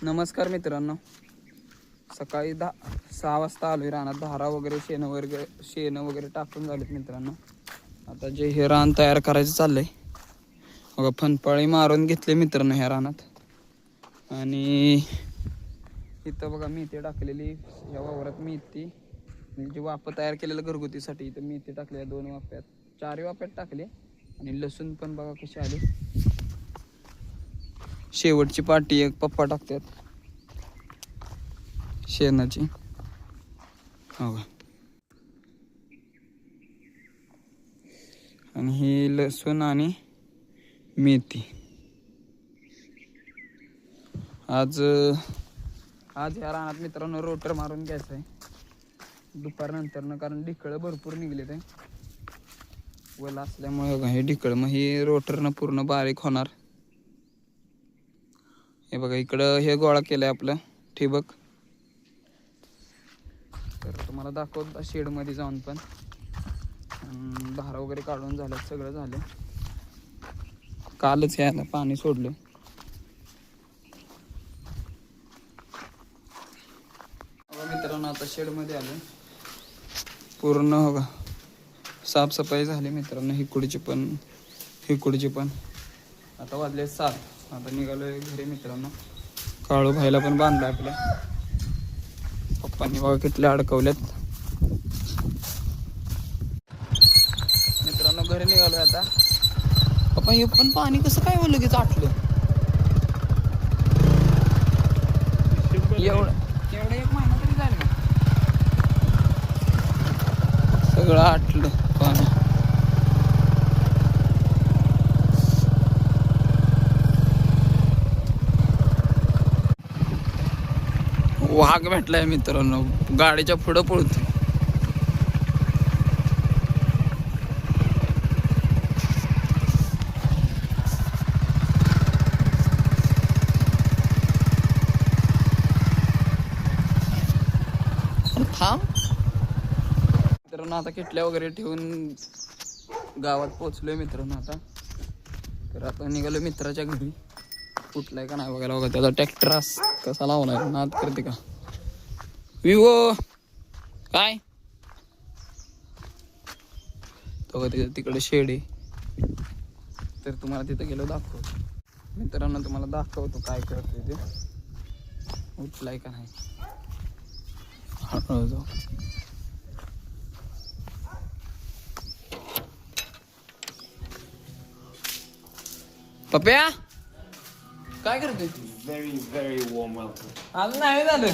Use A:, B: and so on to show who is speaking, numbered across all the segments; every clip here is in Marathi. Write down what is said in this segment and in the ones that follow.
A: नमस्कार मित्रांनो. सकाळी 6 वाजता आलोय रानात. धारा वगैरे शेण वगैरे टाकून झालेत मित्रांनो. आता जे हे रान तयार करायचं चाललंय बघा. फनपाळी मारून घेतले मित्रांनो ह्या रानात. आणि इथं बघा मेथी टाकलेली. ह्या वावरात मेथी म्हणजे वाफ तयार केलेलं घरगुतीसाठी. इथं मेथी टाकली 2 वाफ्यात, 4 वाफ्यात टाकले. आणि लसूण पण बघा कशी आली. शेवटची पाटी एक पप्पा टाकतात शेणाची. हो. आणि ही लसूण आणि मेथी. आज ह्या रानात मित्रांनो रोटर मारून घ्यायचं आहे दुपारनंतर कारण ढिकळं भरपूर निघले ते वला असल्यामुळे. हे ढिकळ मग हे रोटरनं पूर्ण बारीक होणार. हे बघा इकडं हे गोळा केलंय आपलं ठिबक. तर तुम्हाला दाखवतो शेडमध्ये जाऊन पण. धारा वगैरे काढून झालं, सगळं झालं. कालच यायला पाणी सोडलं. मित्रांनो आता शेडमध्ये आलो. पूर्ण हो का साफसफाई झाली मित्रांनो. हिकडची पण. आता वाजले 7. आता निघालोय घरी मित्रांनो. काळू भाईला पण बांधलं आपल्या पप्पांनी. बघा किटल्या अडकवल्यात मित्रांनो. घरी निघालोय आता. पप्पा हे पण पाणी कसं काय हो लगेच आटलं एवढं 1 महिना तरी जाईल का. सगळं आटलं पाणी. वाघ भेटलाय मित्रांनो. गाडीच्या पुढं पळतो. थांब मित्रांनो. आता किटल्या वगैरे ठेवून गावात पोचलोय मित्रांनो आता. तर आता निघालो मित्राच्या घरी. कुठलाय का नाही बघायला. बघा त्याचा ट्रॅक्टर कसा लावलाय. नाद करते का विवो काय. तो तिकडे शेड आहे. तर तुम्हाला तिथं गेलो दाखवतो मित्रांनो. तुम्हाला दाखवतो काय करतोय ते. उठलाय का नाही. हळूहळू जाऊ. पप्या काय करतोय.
B: Very warm welcome.
A: आज नाही झालं.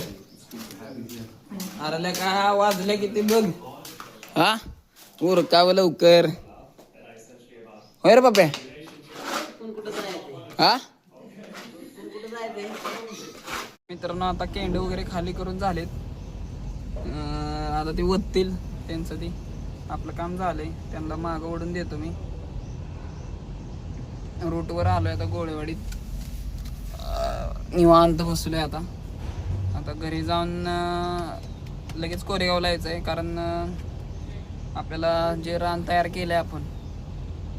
A: अरे का वाजल्या किती बघ. हा उरकावं लवकर. होय रे पप्या. हा मित्रांनो आता केंड वगैरे खाली करून झालेत. आता ते वततील त्यांचं ते. आपलं काम झालंय. त्यांना मागं ओढून देतो मी. रूटवर आलोय आता गोळेवाडीत. निवांत बसलोय आता. आता घरी जाऊन लगेच कोरेगावला यायचं आहे. कारण आपल्याला जे रान तयार केलंय आपण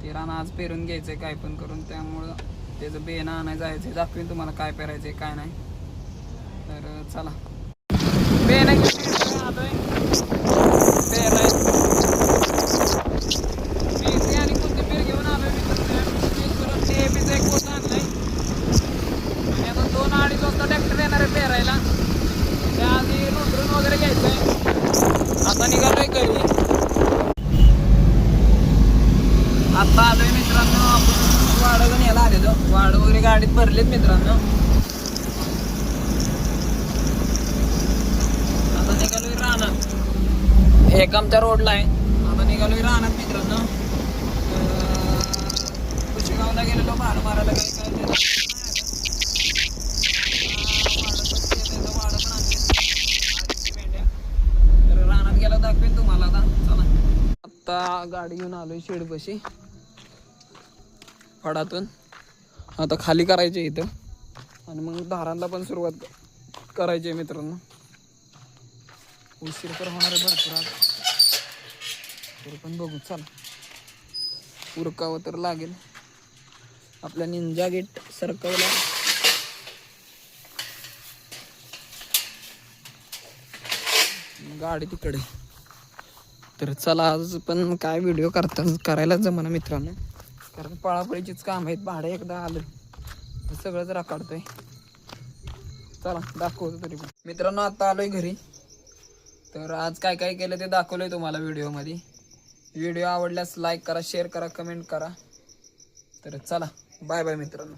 A: ते रान आज पेरून घ्यायचं आहे काय पण करून. त्यामुळं त्याचं बेणं आणायचं जायचं आहे. दाखवीन तुम्हाला काय पेरायचं आहे काय नाही. तर चला बेणं घेऊन आलोय पेराय. मेथी आणि कोथिंबीर घेऊन आलोय मित्रांनो. DAPचं एक पोत आणलंय. आणि आता 2-2.5 वाजता ट्रॅक्टर येणार आहे पेरायला. त्याआधी रोटरून वगैरे घ्यायचं आहे. आता निघालोय घरी. आता आलोय मित्रांनो. आपण वाडं यायला आलेलो. वाडं वगैरे गाडीत भरलेत मित्रांनो. आता निघालोय रानात. एक आमच्या रोडला आहे. आता निघालोय रानात मित्रांनो. कुशेगावला गेलेलो भाड मारायला. काय तर रानात गेला दाखवेन तुम्हाला आता. चला आता गाडी घेऊन आलोय शेडपाशी फडातून. आता खाली करायचे इथं. आणि मग धारांना पण सुरुवात करायची आहे मित्रांनो. उशीर तर होणार आहे भरपूर आज. तरी पण बघू चला. उरकावं तर लागेल. आपल्या निंजा गेट सरकवला. गाडी तिकडे. तर चला आज पण काय व्हिडिओ करायलाच जमाना मित्रांनो, कारण पळापळीचीच काम आहेत. भाडं एकदा आलं तर सगळंच राखाडतोय. चला दाखवतो तरी पण मित्रांनो. आता आलोय घरी. तर आज काय काय केलं ते दाखवलंय तुम्हाला व्हिडिओमध्ये. व्हिडिओ आवडल्यास लाईक करा, शेअर करा, कमेंट करा. तर चला बाय बाय मित्रांनो.